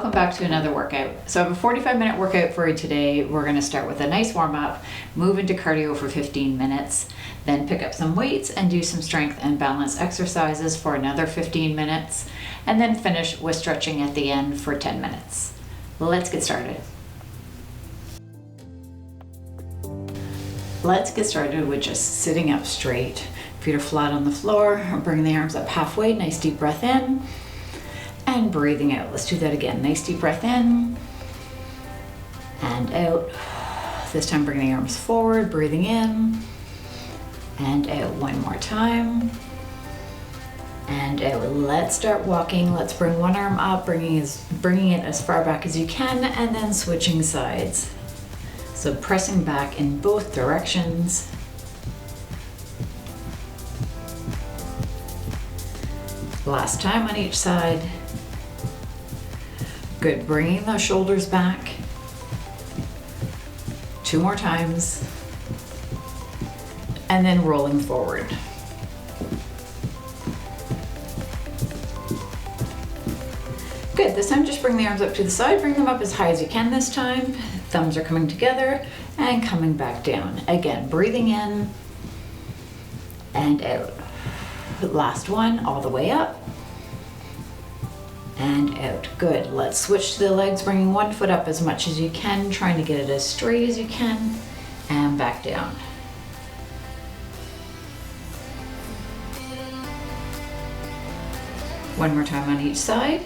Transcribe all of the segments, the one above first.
welcome back to another workout. So I have a 45-minute workout for you today. We're going to start with a nice warm-up, move into cardio for 15 minutes, then pick up some weights and do some strength and balance exercises for another 15 minutes, and then finish with stretching at the end for 10 minutes. Let's get started. Let's get started with just sitting up straight. Feet are flat on the floor, bring the arms up halfway, nice deep breath in. And breathing out. Let's do that again. Nice deep breath in and out. This time bring the arms forward, breathing in and out. One more time and out. Let's start walking. Let's bring one arm up, bringing it as far back as you can, and then switching sides. So pressing back in both directions. Last time on each side. Good, bringing the shoulders back. 2 more times. And then rolling forward. Good, this time just bring the arms up to the side, bring them up as high as you can this time. Thumbs are coming together and coming back down. Again, breathing in and out. Last one, all the way up. And out. Good. Let's switch to the legs, bringing one foot up as much as you can, trying to get it as straight as you can, and back down. One more time on each side.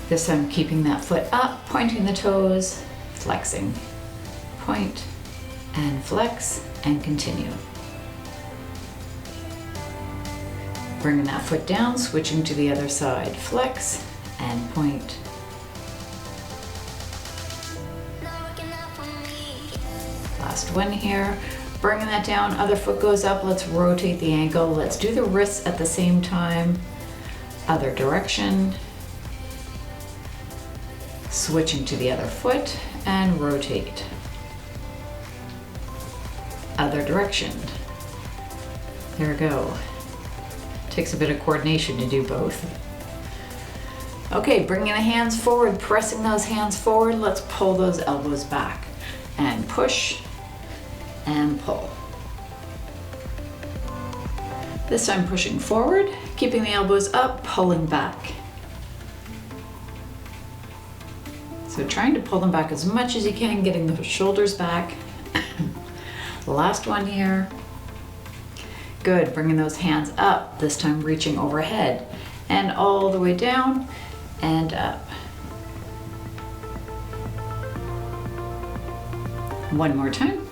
This time keeping that foot up, pointing the toes, flexing. Point and flex and continue. Bringing that foot down, switching to the other side. Flex and point. Last one here. Bringing that down, other foot goes up. Let's rotate the ankle. Let's do the wrists at the same time. Other direction. Switching to the other foot and rotate. Other direction. There we go. Takes a bit of coordination to do both. Okay, bringing the hands forward, pressing those hands forward. Let's pull those elbows back and push and pull. This time pushing forward, keeping the elbows up, pulling back. So trying to pull them back as much as you can, getting the shoulders back. Last one here. Good, bringing those hands up, this time reaching overhead and all the way down and up. One more time.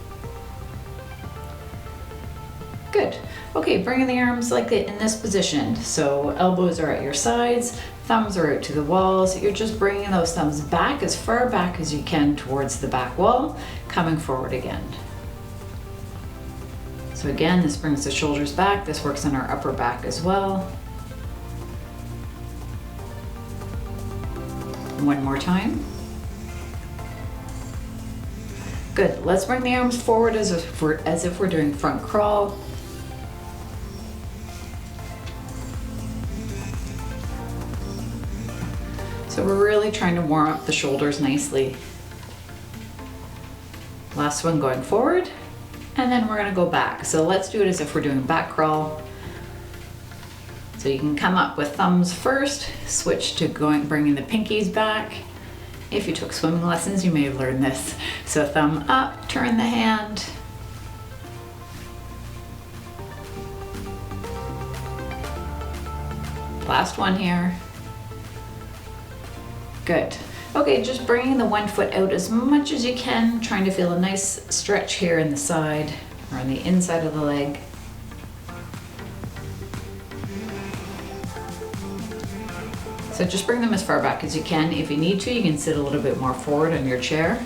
Good. Okay, bringing the arms like in this position. So elbows are at your sides, thumbs are out to the walls. You're just bringing those thumbs back as far back as you can towards the back wall, coming forward again. So again, this brings the shoulders back. This works on our upper back as well. One more time. Good. Let's bring the arms forward as if we're doing front crawl. So we're really trying to warm up the shoulders nicely. Last one going forward. And then we're going to go back. So let's do it as if we're doing back crawl. So you can come up with thumbs first, switch to bringing the pinkies back. If you took swimming lessons, you may have learned this. So thumb up, turn the hand. Last one here. Good. Okay, just bringing the one foot out as much as you can, trying to feel a nice stretch here in the side or on the inside of the leg. So just bring them as far back as you can. If you need to, you can sit a little bit more forward on your chair.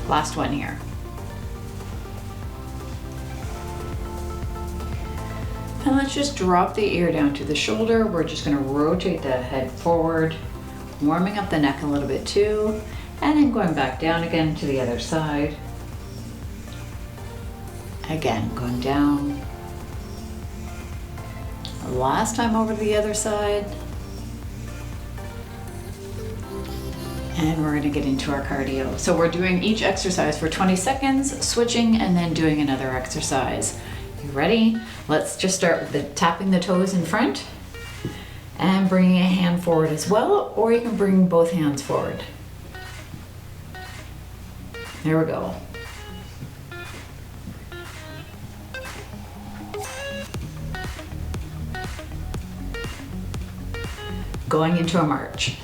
Last one here. And let's just drop the ear down to the shoulder. We're just going to rotate the head forward, warming up the neck a little bit too, and then going back down again to the other side. Again, going down Last time over to the other side. And we're gonna get into our cardio. So we're doing each exercise for 20 seconds, switching, and then doing another exercise. You ready? Let's just start with tapping the toes in front and bringing a hand forward as well, or you can bring both hands forward. There we go. Going into a march.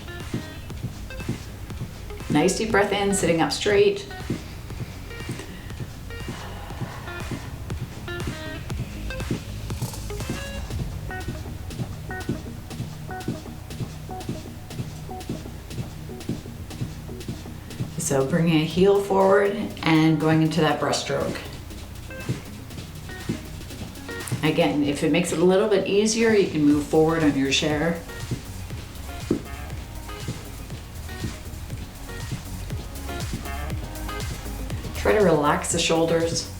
Nice deep breath in, sitting up straight. So bringing a heel forward and going into that breaststroke. Again, if it makes it a little bit easier, you can move forward on your chair. Try to relax the shoulders.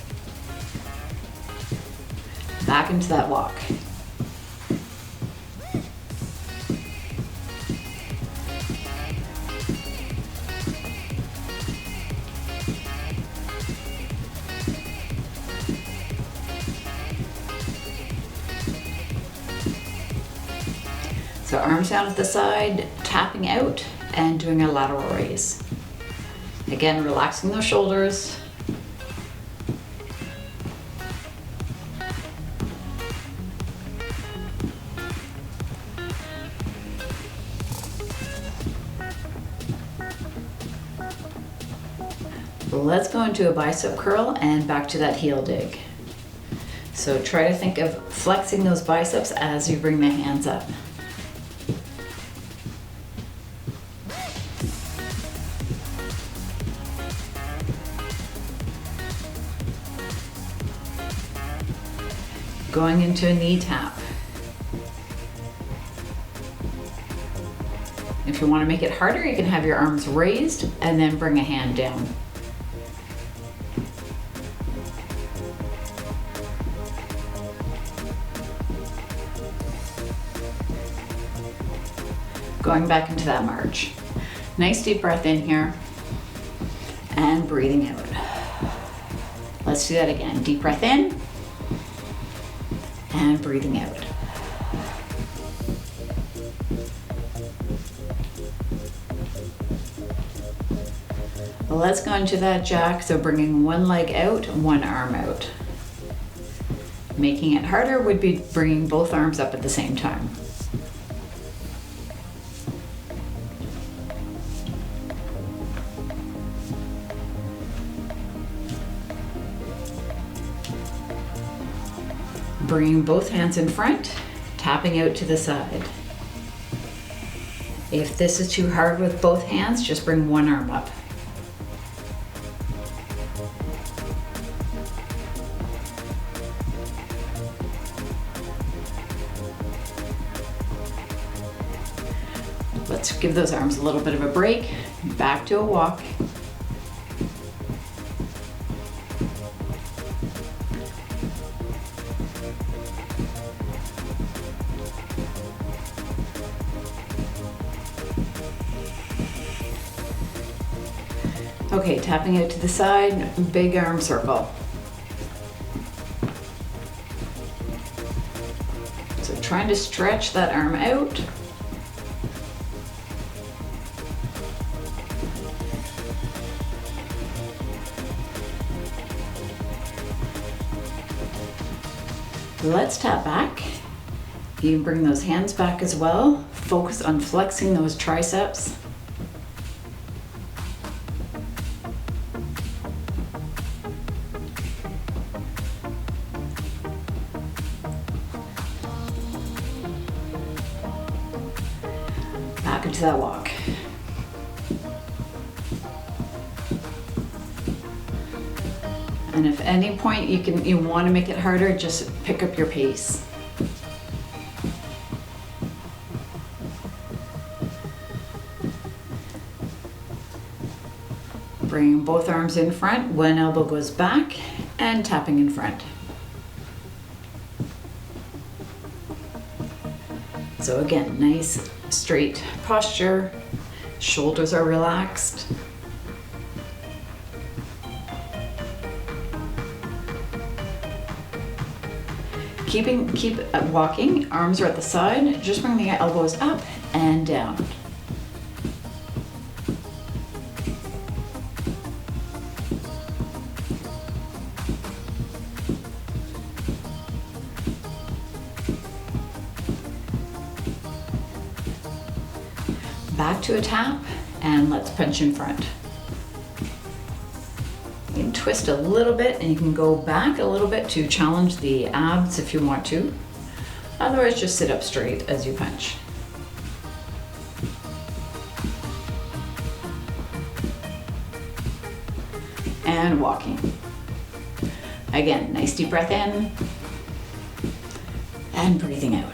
Back into that walk. So arms down at the side, tapping out and doing a lateral raise. Again, relaxing those shoulders. Let's go into a bicep curl and back to that heel dig. So try to think of flexing those biceps as you bring the hands up. Going into a knee tap. If you want to make it harder, you can have your arms raised and then bring a hand down. Going back into that march. Nice deep breath in here and breathing out. Let's do that again. Deep breath in and breathing out. Let's go into that jack. So bringing one leg out, one arm out. Making it harder would be bringing both arms up at the same time. Bringing both hands in front, tapping out to the side. If this is too hard with both hands, just bring one arm up. Let's give those arms a little bit of a break. Back to a walk. Okay, tapping out to the side, big arm circle. So trying to stretch that arm out. Let's tap back. You can bring those hands back as well. Focus on flexing those triceps. Back into that walk. And if at any point you want to make it harder, just pick up your pace. Bringing both arms in front, one elbow goes back and tapping in front. So again, nice straight posture, shoulders are relaxed. Keep walking, arms are at the side, just bring the elbows up and down. Back to a tap, and let's punch in front. You can twist a little bit, and you can go back a little bit to challenge the abs if you want to. Otherwise, just sit up straight as you punch. And walking. Again, nice deep breath in, and breathing out.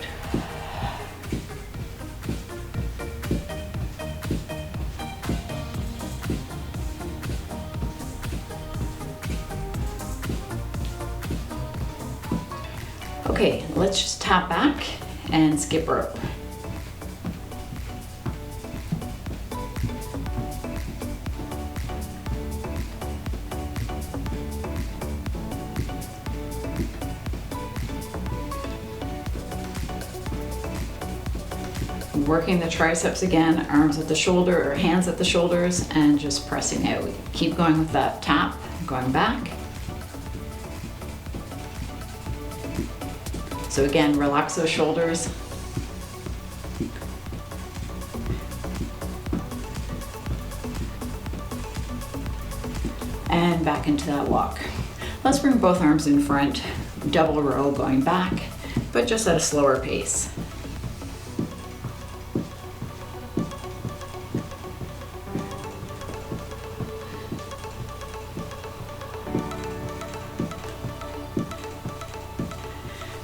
Okay, let's just tap back and skip rope. Working the triceps again, arms at the shoulder or hands at the shoulders, and just pressing out. Keep going with that tap, going back. So again, relax those shoulders. And back into that walk. Let's bring both arms in front, double row going back, but just at a slower pace.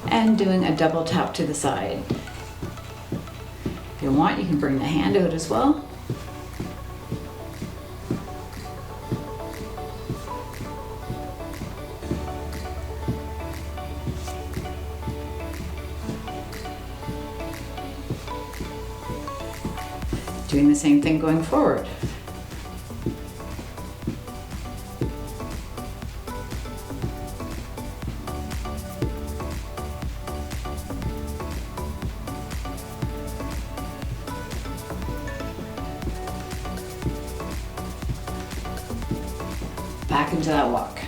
And doing a double tap to the side. If you want, you can bring the hand out as well. Doing the same thing going forward. Back into that walk.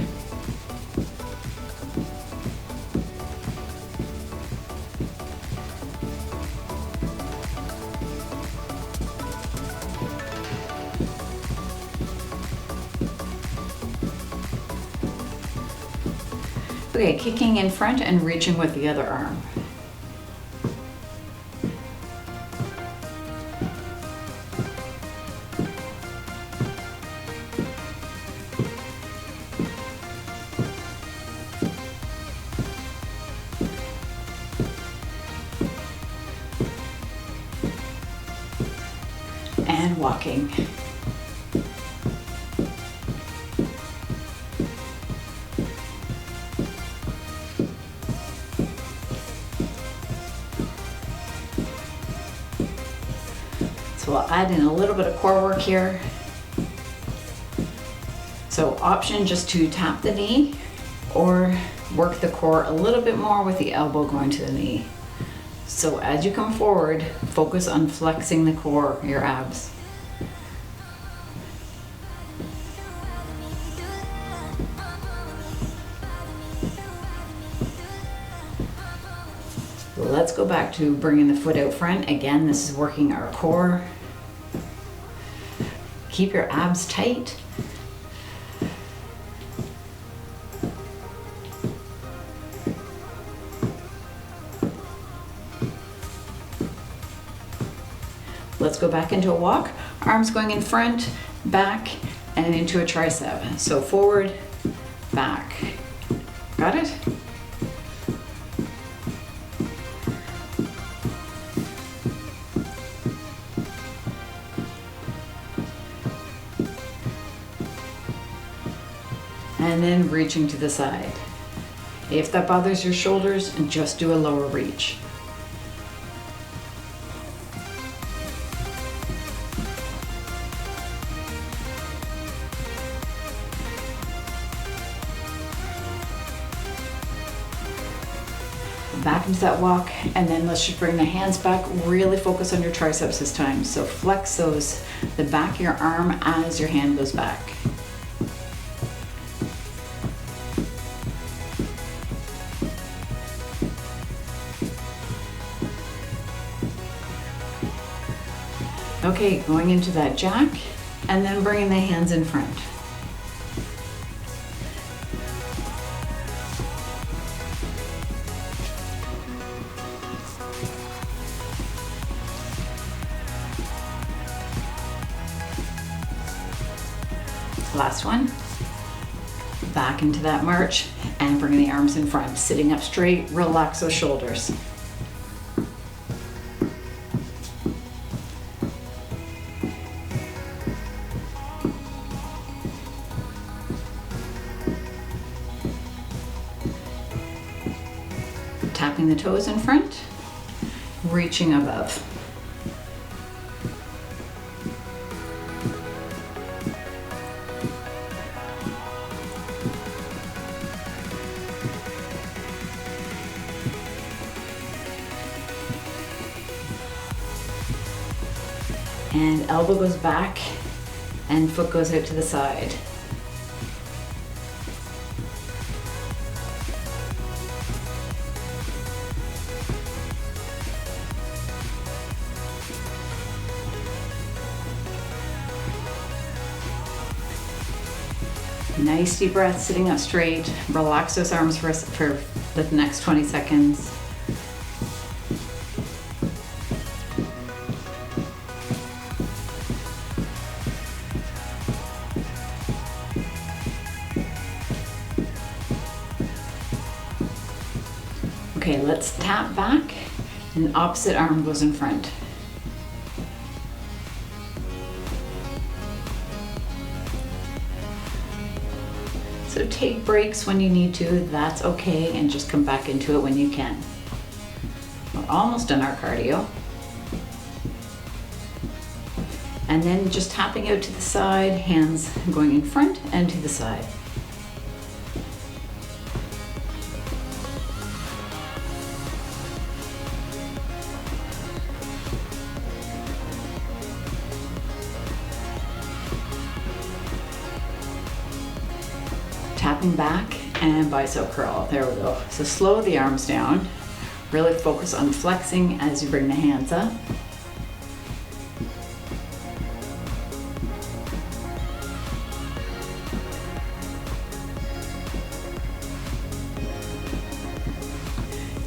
Okay, kicking in front and reaching with the other arm. And walking. So we'll add in a little bit of core work here. So option just to tap the knee or work the core a little bit more with the elbow going to the knee. So as you come forward, focus on flexing the core, your abs. Let's go back to bringing the foot out front. Again, this is working our core. Keep your abs tight. Let's go back into a walk. Arms going in front, back, and into a tricep. So forward, back. Got it? And then reaching to the side. If that bothers your shoulders, just do a lower reach. Back into that walk, and then let's just bring the hands back. Really focus on your triceps this time. So flex the back of your arm as your hand goes back. Okay, going into that jack, and then bringing the hands in front. Last one. Back into that march and bringing the arms in front. Sitting up straight, relax those shoulders. Tapping the toes in front, reaching above. And elbow goes back and foot goes out to the side. Nice deep breath, sitting up straight. Relax those arms for the next 20 seconds. Okay, let's tap back and opposite arm goes in front. So take breaks when you need to, that's okay, and just come back into it when you can. We're almost done our cardio. And then just tapping out to the side, hands going in front and to the side. Tapping back and bicep curl. There we go. So slow the arms down. Really focus on flexing as you bring the hands up.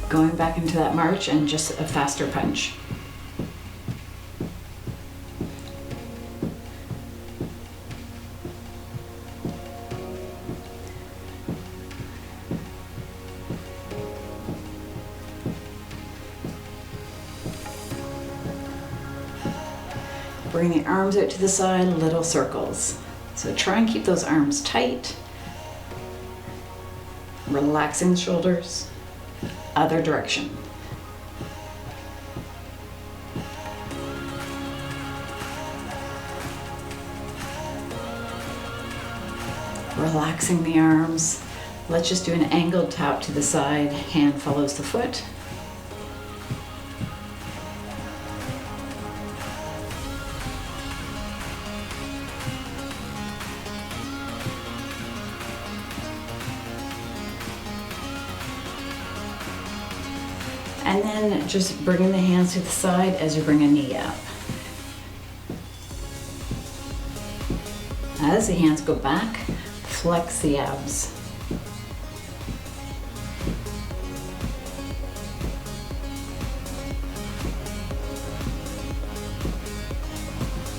Going back into that march and just a faster punch. Bring the arms out to the side, little circles. So try and keep those arms tight. Relaxing the shoulders. Other direction. Relaxing the arms. Let's just do an angled tap to the side. Hand follows the foot. And then just bringing the hands to the side as you bring a knee up. As the hands go back, flex the abs.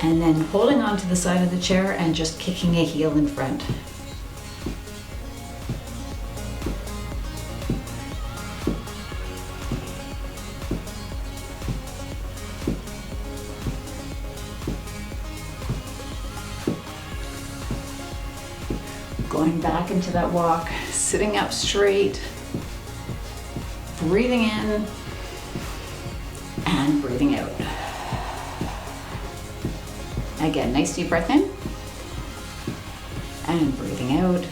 And then holding on to the side of the chair and just kicking a heel in front. Going back into that walk, sitting up straight, breathing in and breathing out. Again, nice deep breath in and breathing out.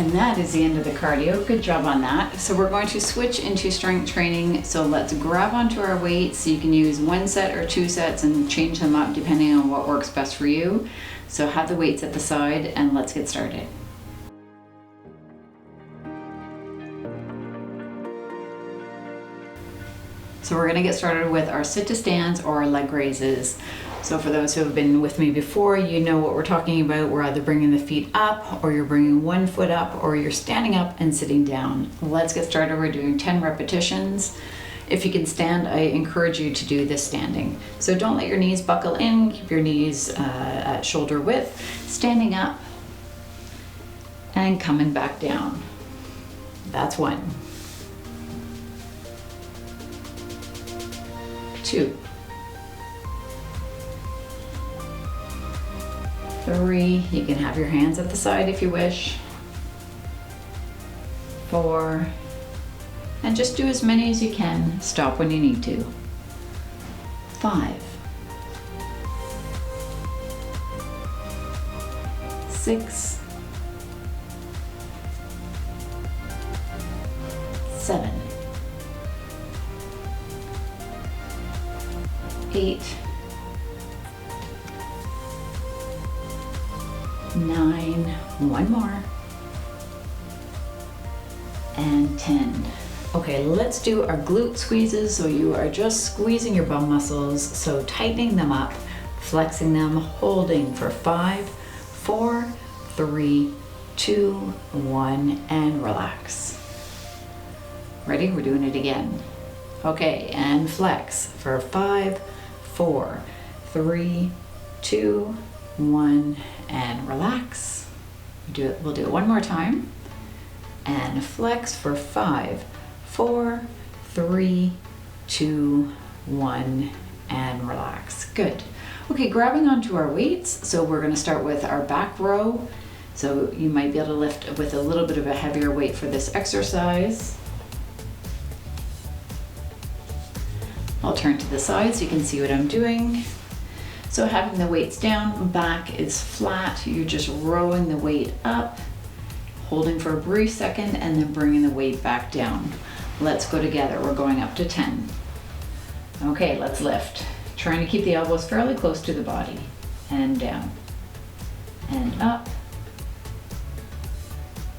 And that is the end of the cardio. Good job on that. So we're going to switch into strength training. So let's grab onto our weights. So you can use 1 set or 2 sets and change them up depending on what works best for you. So have the weights at the side and let's get started. So we're gonna get started with our sit to stands or leg raises. So for those who have been with me before, you know what we're talking about. We're either bringing the feet up, or you're bringing 1 foot up, or you're standing up and sitting down. Let's get started. We're doing 10 repetitions. If you can stand, I encourage you to do this standing. So don't let your knees buckle in, keep your knees at shoulder width, standing up and coming back down. That's 1. 2. 3, you can have your hands at the side if you wish. 4, and just do as many as you can. Stop when you need to. 5, 6, 7, 8, 9, 1 more, and 10. Okay, let's do our glute squeezes. So you are just squeezing your bum muscles, so tightening them up, flexing them, holding for 5, 4, 3, 2, 1, and relax. Ready? We're doing it again. Okay, and flex for 5, 4, 3, 2, 1, and relax. We'll do it 1 more time. And flex for 5, 4, 3, 2, 1, and relax. Good. Okay, grabbing onto our weights. So we're going to start with our back row. So you might be able to lift with a little bit of a heavier weight for this exercise. I'll turn to the side so you can see what I'm doing. So having the weights down, back is flat. You're just rowing the weight up, holding for a brief second, and then bringing the weight back down. Let's go together. We're going up to 10. Okay, let's lift. Trying to keep the elbows fairly close to the body. And down. And up.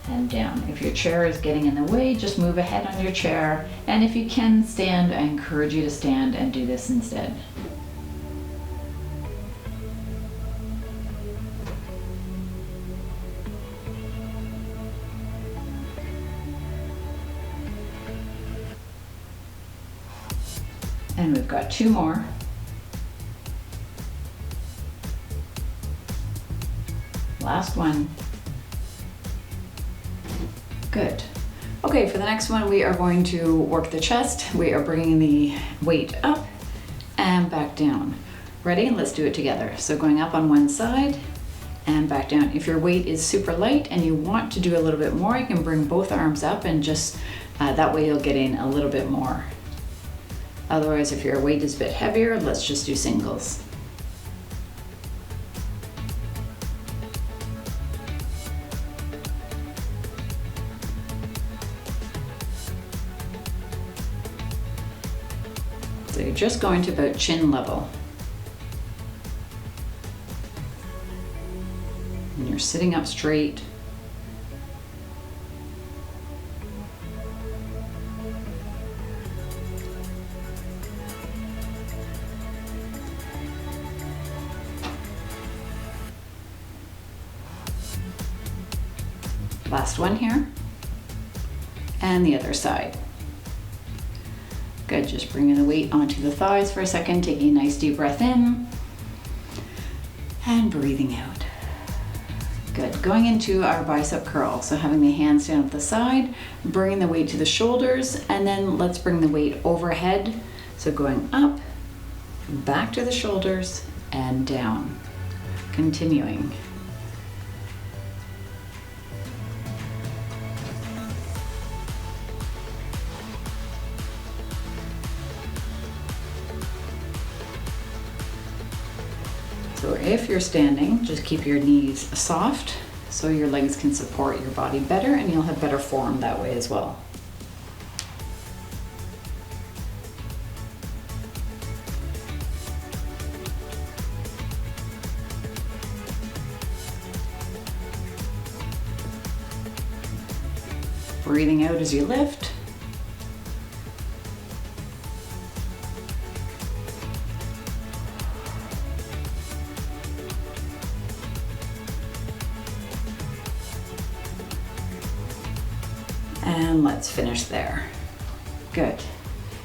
And down. If your chair is getting in the way, just move ahead on your chair. And if you can stand, I encourage you to stand and do this instead. And we've got 2 more. Last one. Good. Okay, for the next one, we are going to work the chest. We are bringing the weight up and back down. Ready? Let's do it together. So going up on one side and back down. If your weight is super light and you want to do a little bit more, you can bring both arms up and just, that way you'll get in a little bit more. Otherwise, if your weight is a bit heavier, let's just do singles. So you're just going to about chin level. And you're sitting up straight. Last one here. And the other side. Good, just bringing the weight onto the thighs for a second, taking a nice deep breath in and breathing out. Good, going into our bicep curl. So having the hands down at the side, bringing the weight to the shoulders, and then let's bring the weight overhead. So going up, back to the shoulders, and down. Continuing. So if you're standing, just keep your knees soft so your legs can support your body better and you'll have better form that way as well. Breathing out as you lift. And let's finish there. Good.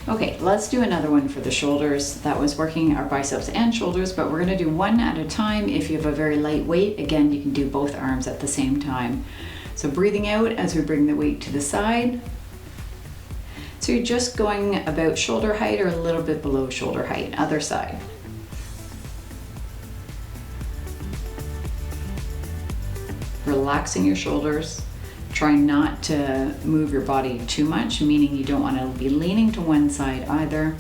Okay, let's do another one for the shoulders. That was working our biceps and shoulders, but we're gonna do one at a time. If you have a very light weight, again, you can do both arms at the same time. So breathing out as we bring the weight to the side. So you're just going about shoulder height or a little bit below shoulder height, other side. Relaxing your shoulders. Try not to move your body too much, meaning you don't want to be leaning to one side either.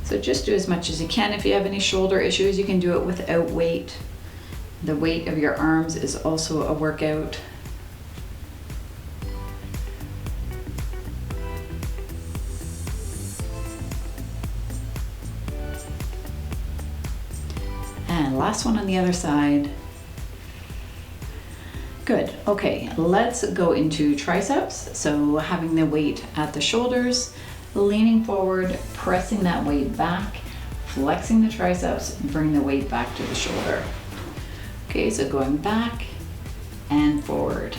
So just do as much as you can. If you have any shoulder issues, you can do it without weight. The weight of your arms is also a workout. And last one on the other side. Good. Okay, let's go into triceps. So having the weight at the shoulders, leaning forward, pressing that weight back, flexing the triceps, bring the weight back to the shoulder. Okay, so going back and forward.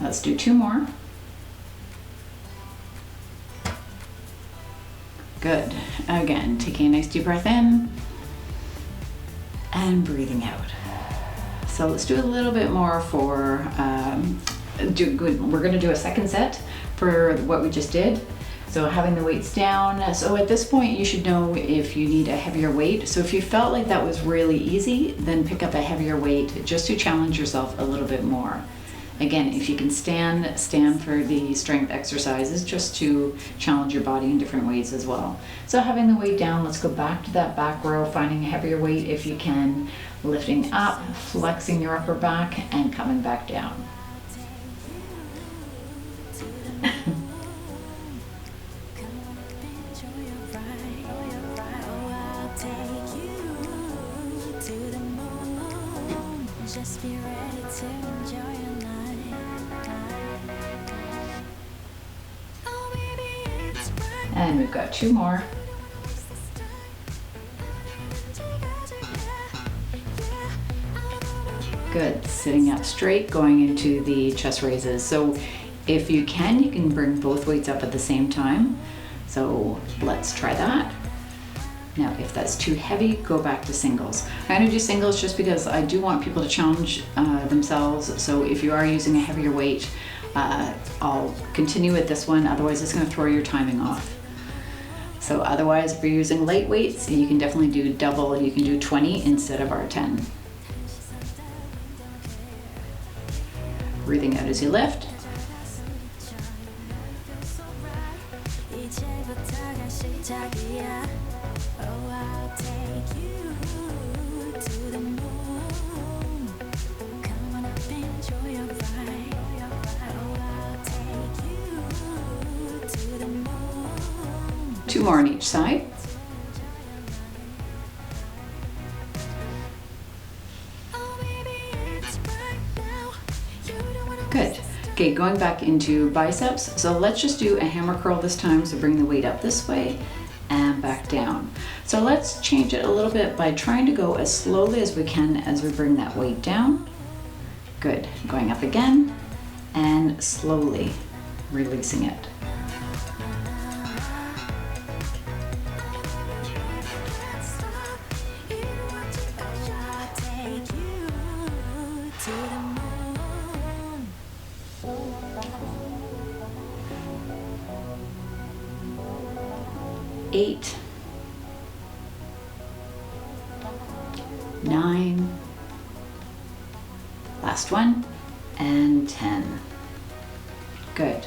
Let's do two more. Good. Again, taking a nice deep breath in and breathing out. So let's do a little bit more for, we're gonna do a second set for what we just did. So having the weights down. So at this point, you should know if you need a heavier weight. So if you felt like that was really easy, then pick up a heavier weight just to challenge yourself a little bit more. Again, if you can stand for the strength exercises just to challenge your body in different ways as well. So having the weight down, let's go back to that back row, finding a heavier weight if you can, lifting up, flexing your upper back, and coming back down. Just be ready to enjoy your night. Oh, baby, it's right. And we've got two more. Good. Sitting up straight, going into the chest raises. So if you can bring both weights up at the same time. So let's try that. Now, if that's too heavy, go back to singles. I'm gonna do singles just because I do want people to challenge themselves. So if you are using a heavier weight, I'll continue with this one. Otherwise, it's gonna throw your timing off. So otherwise, if you're using light weights, you can definitely do double. You can do 20 instead of our 10. Breathing out as you lift. Oh, I'll take you to the moon. Come on up, enjoy your ride. Oh, I'll take you to the moon. Two more on each side. Oh, baby, it's right now. You don't wanna Good. Okay, going back into biceps. So let's just do a hammer curl this time. So bring the weight up this way and back down. So let's change it a little bit by trying to go as slowly as we can as we bring that weight down. Good. Going up again and slowly releasing it. 8, 9, last one, and 10. Good.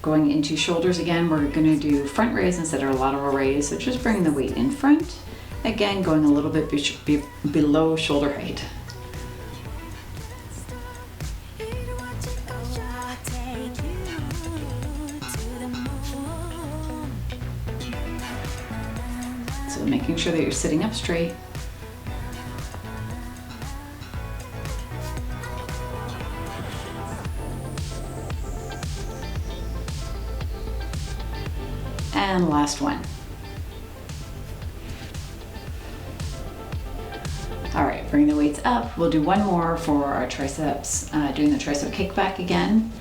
Going into shoulders again, we're gonna do front raise instead of a lateral raise. So just bringing the weight in front. Again, going a little bit below shoulder height. So making sure that you're sitting up straight. And last one. All right, bring the weights up. We'll do one more for our triceps, doing the tricep kickback again.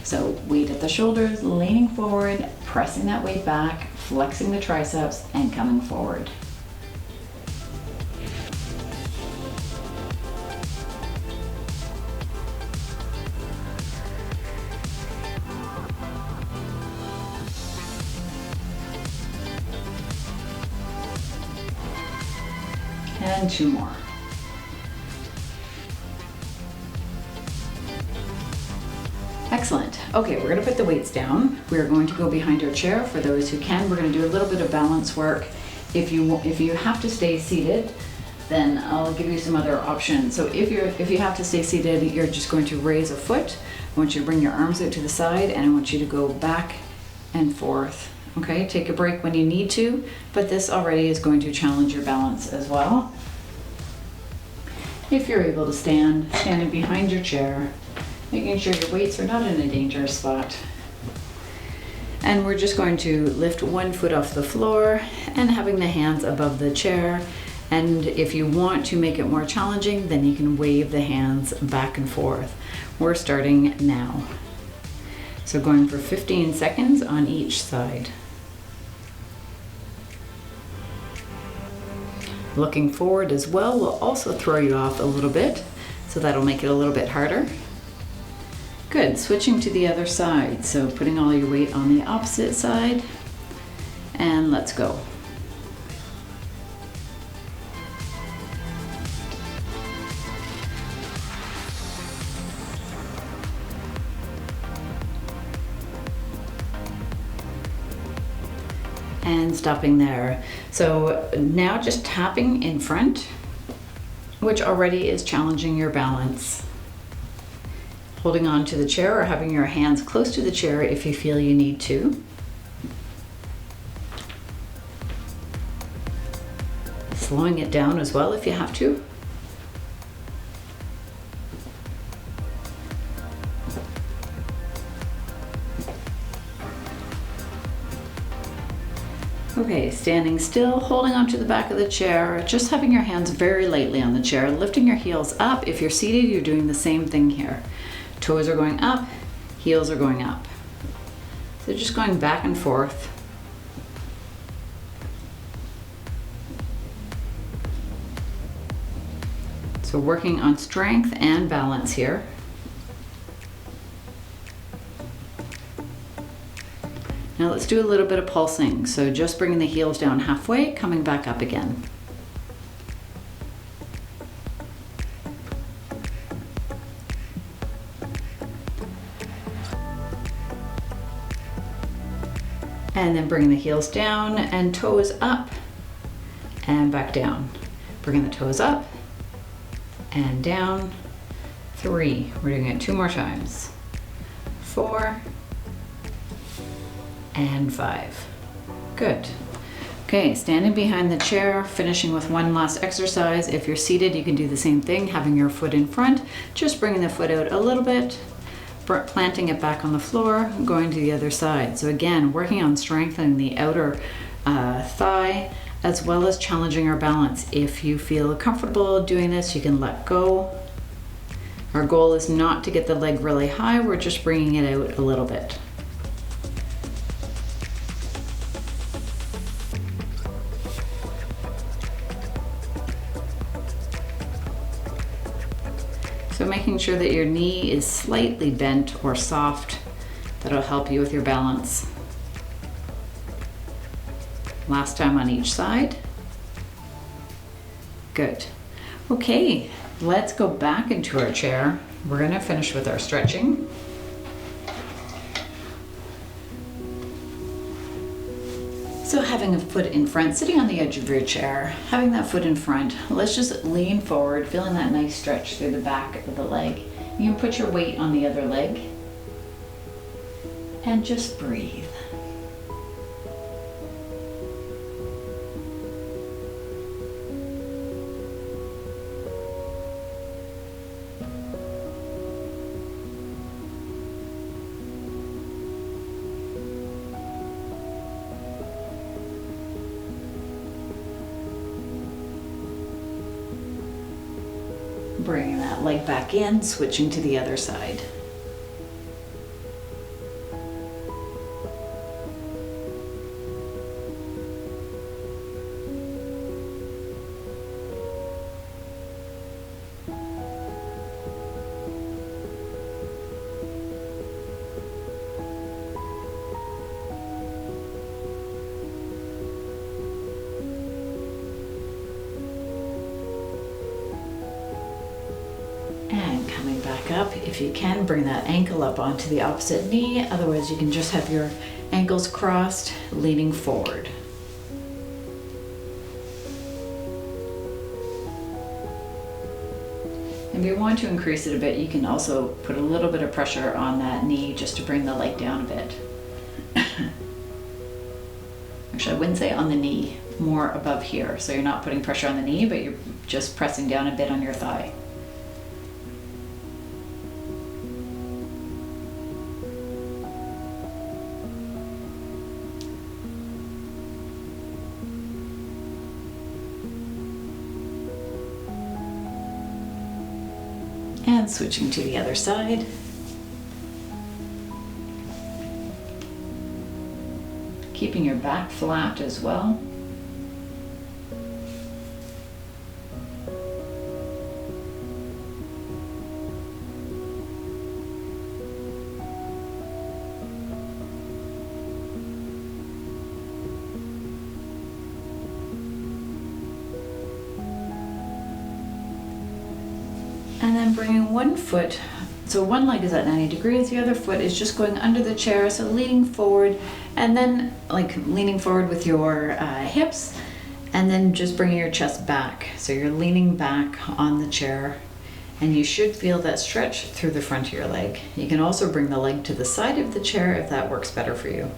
So weight at the shoulders, leaning forward, pressing that weight back, flexing the triceps, and coming forward. And 2 more. Excellent. Okay, we're gonna put the weights down. We're going to go behind our chair. For those who can, we're gonna do a little bit of balance work. If you have to stay seated, then I'll give you some other options. So if you have to stay seated, you're just going to raise a foot. I want you to bring your arms out to the side, and I want you to go back and forth. Okay, take a break when you need to, but this already is going to challenge your balance as well. If you're able to stand, standing behind your chair, making sure your weights are not in a dangerous spot. And we're just going to lift one foot off the floor and having the hands above the chair. And if you want to make it more challenging, then you can wave the hands back and forth. We're starting now. So going for 15 seconds on each side. Looking forward as well will also throw you off a little bit, so that'll make it a little bit harder. Good, switching to the other side. So putting all your weight on the opposite side, and let's go. And stopping there. So now just tapping in front, which already is challenging your balance. Holding on to the chair or having your hands close to the chair if you feel you need to. Slowing it down as well if you have to. Okay, standing still, holding onto the back of the chair, just having your hands very lightly on the chair, lifting your heels up. If you're seated, you're doing the same thing here. Toes are going up, heels are going up. So just going back and forth. So working on strength and balance here. Now let's do a little bit of pulsing. So just bringing the heels down halfway, coming back up again. And then bringing the heels down and toes up and back down. Bringing the toes up and down. 3, we're doing it 2 more times. 4, and 5. Good. Okay, standing behind the chair, finishing with one last exercise. If you're seated, you can do the same thing, having your foot in front, just bringing the foot out a little bit, planting it back on the floor, going to the other side. So again, working on strengthening the outer thigh, as well as challenging our balance. If you feel comfortable doing this, you can let go. Our goal is not to get the leg really high, we're just bringing it out a little bit. So making sure that your knee is slightly bent or soft, that'll help you with your balance. Last time on each side. Good. Okay, let's go back into our chair. We're gonna finish with our stretching. So having a foot in front, sitting on the edge of your chair, having that foot in front, let's just lean forward, feeling that nice stretch through the back of the leg. You can put your weight on the other leg and just breathe. Bringing that leg back in, switching to the other side. And coming back up, if you can, bring that ankle up onto the opposite knee. Otherwise, you can just have your ankles crossed, leaning forward. If you want to increase it a bit, you can also put a little bit of pressure on that knee just to bring the leg down a bit. Actually, I wouldn't say on the knee, more above here. So you're not putting pressure on the knee, but you're just pressing down a bit on your thigh. And switching to the other side. Keeping your back flat as well. And then bringing one foot, so one leg is at 90 degrees, the other foot is just going under the chair, so leaning forward, and then like leaning forward with your hips, and then just bringing your chest back. So you're leaning back on the chair, and you should feel that stretch through the front of your leg. You can also bring the leg to the side of the chair if that works better for you.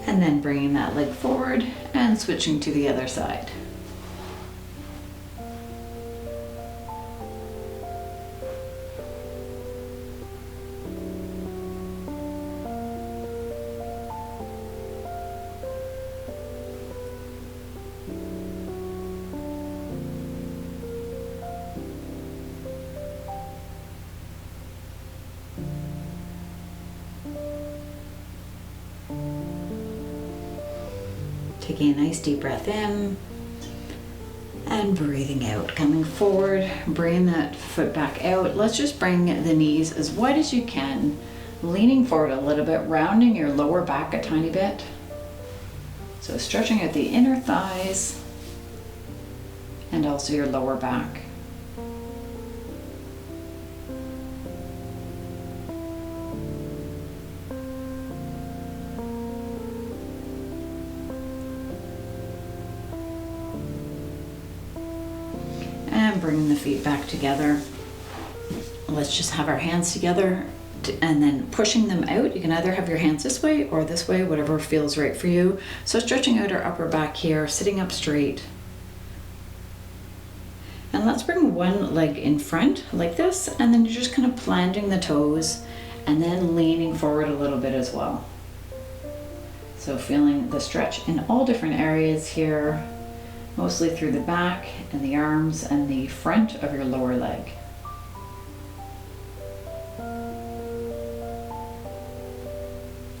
And then bringing that leg forward and switching to the other side. Taking a nice deep breath in and breathing out, coming forward, bringing that foot back out. Let's just bring the knees as wide as you can, leaning forward a little bit, rounding your lower back a tiny bit. So stretching out the inner thighs and also your lower back. And bringing the feet back together. Let's just have our hands together and then pushing them out. You can either have your hands this way or this way, whatever feels right for you. So stretching out our upper back here, sitting up straight. And let's bring one leg in front like this, and then you're just kind of planting the toes and then leaning forward a little bit as well. So feeling the stretch in all different areas here, mostly through the back and the arms and the front of your lower leg.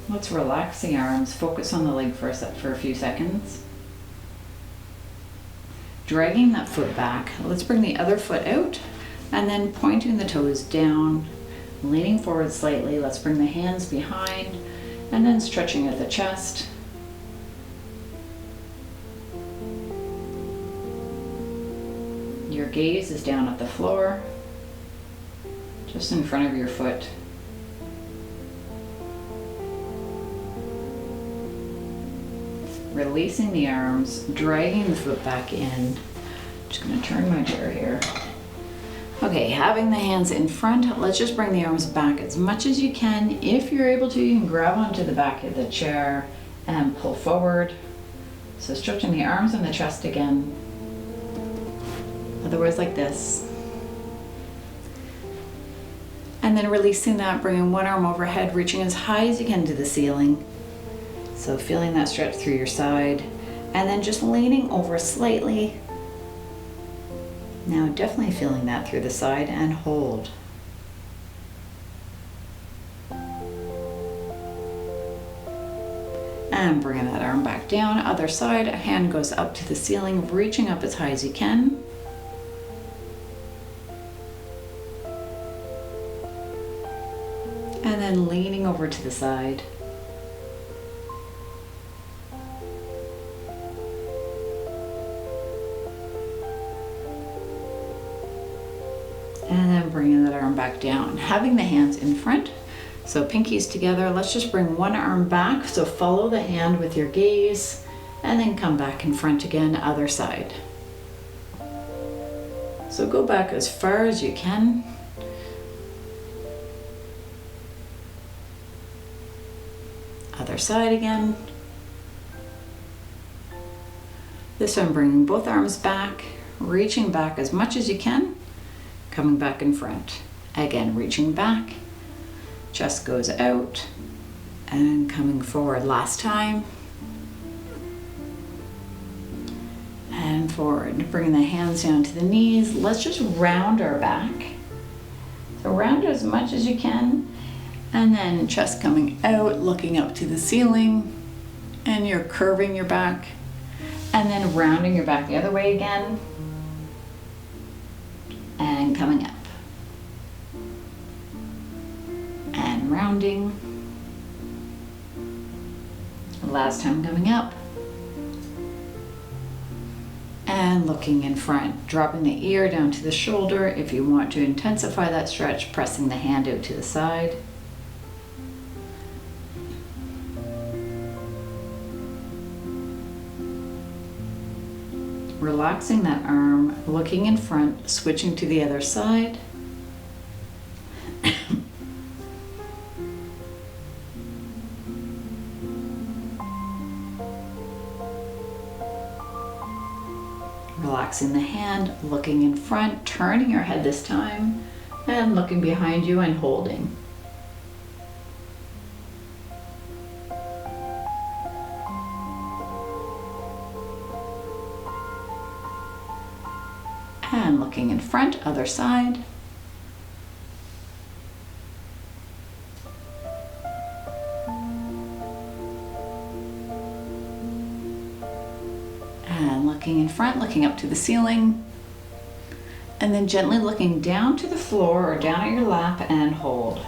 Let's relax the arms, focus on the leg for a few seconds. Dragging that foot back, let's bring the other foot out and then pointing the toes down, leaning forward slightly. Let's bring the hands behind and then stretching at the chest. Your gaze is down at the floor, just in front of your foot. Releasing the arms, dragging the foot back in. Just gonna turn my chair here. Okay, having the hands in front, let's just bring the arms back as much as you can. If you're able to, you can grab onto the back of the chair and pull forward. So stretching the arms and the chest again. Otherwise like this. And then releasing that, bringing one arm overhead, reaching as high as you can to the ceiling. So feeling that stretch through your side, and then just leaning over slightly. Now definitely feeling that through the side, and hold. And bringing that arm back down, other side, a hand goes up to the ceiling, reaching up as high as you can. And then leaning over to the side. And then bringing that arm back down. Having the hands in front, so pinkies together. Let's just bring one arm back. So follow the hand with your gaze and then come back in front again, other side. So go back as far as you can. Other side again. This time bringing both arms back, reaching back as much as you can. Coming back in front. Again, reaching back, chest goes out, and coming forward. Last time. And forward. Bringing the hands down to the knees. Let's just round our back. So round as much as you can. And then chest coming out, looking up to the ceiling. And you're curving your back. And then rounding your back the other way again. And coming up. And rounding. Last time coming up. And looking in front. Dropping the ear down to the shoulder. If you want to intensify that stretch, pressing the hand out to the side. Relaxing that arm, looking in front, switching to the other side. Relaxing the hand, looking in front, turning your head this time, and looking behind you and holding. And looking in front, other side. And looking in front, looking up to the ceiling. And then gently looking down to the floor or down at your lap and hold.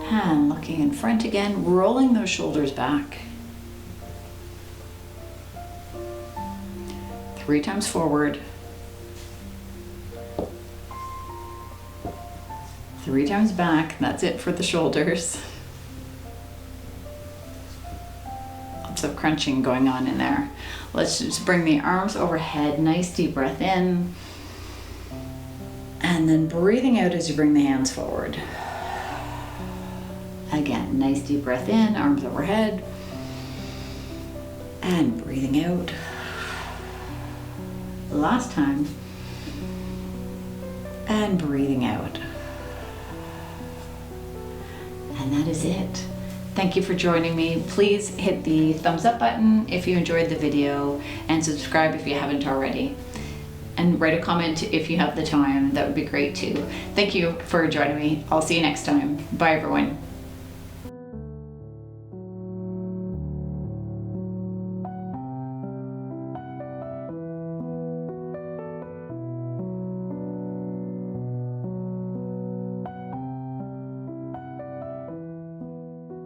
And looking in front again, rolling those shoulders back. 3 times forward. 3 times back. That's it for the shoulders. Lots of crunching going on in there. Let's just bring the arms overhead. Nice deep breath in. And then breathing out as you bring the hands forward. Again, nice deep breath in, arms overhead. And breathing out. Last time. And breathing out. And that is it. Thank you for joining me. Please hit the thumbs up button if you enjoyed the video, and subscribe if you haven't already. And write a comment if you have the time. That would be great too. Thank you for joining me. I'll see you next time. Bye everyone.